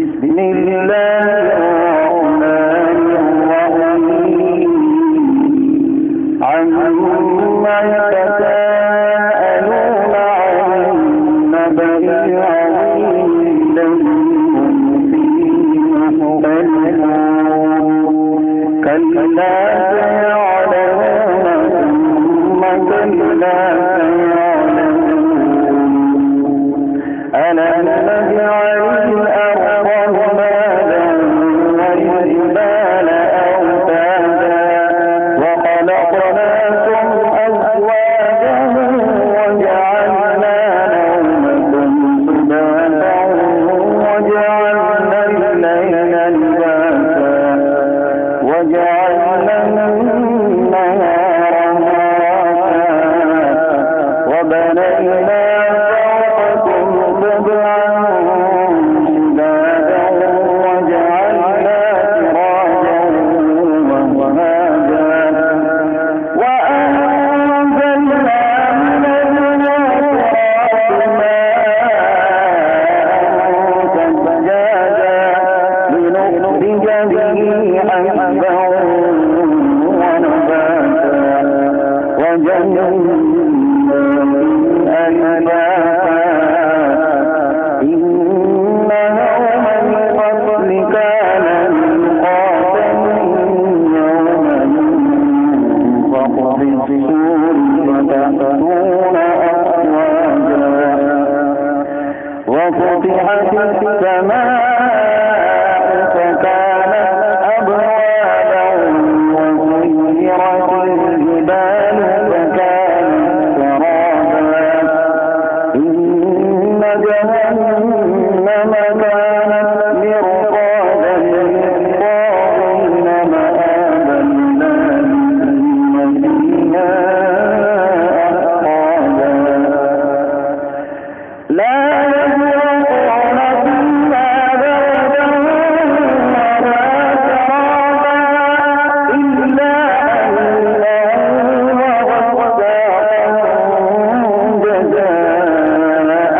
بسم الله الرحمن الرحيم عما يتساءلون عن النبأ العظيم الذي هم فيه مختلفون كلا سيعلمون ثم كلا سيعلمون ألم نجعل الأرض مهادا والجبال أوتادا وخلقناكم أزواجا وجعلنا نومكم سباتا وجعلنا الليل لباسا وجعلنا النهار معاشا وبنينا فوقكم سبعا شدادا وجعلنا سراجا وهاجا وأنزلنا من المعصرات ماء ثجاجا لنخرج به حبا ونباتا وجنات ألفافا إن يوم الفصل كان ميقاتا يوم ينفخ في الصور فتأتون أفواجا وفتحت السماء فكانت أبوابا وسيرت الجبال فكانت سرابا إن جهنم كانت مرصادا للطاغين مآبا لابثين فيها أحقابا لا يذوقون فيها بردا ولا شرابا إلا حميما وغساقا جزاء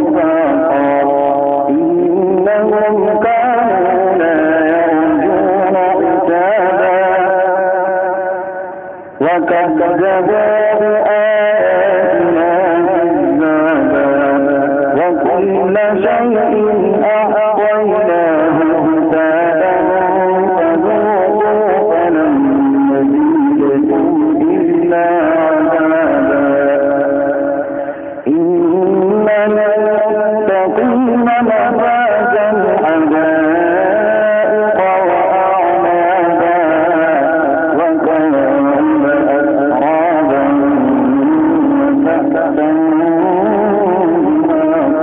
وفاقا إنهم كانوا لا يرجون حسابا وكذبوا بآياتنا كذابا وكل شيء أحصيناه كتابا فذوقوا فلن نزيدكم إلا عذابا إن للمتقين مفازا حدائق وأعنابا وكواعب أترابا وكأسا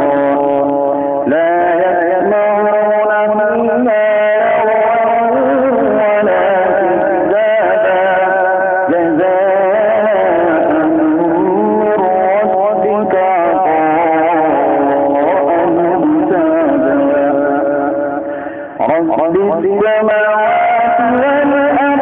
دهاقا لا يسمعون فيها لغوا ولا كذابا جزاء من ربك عطاء حسابا رب السماوات والأرض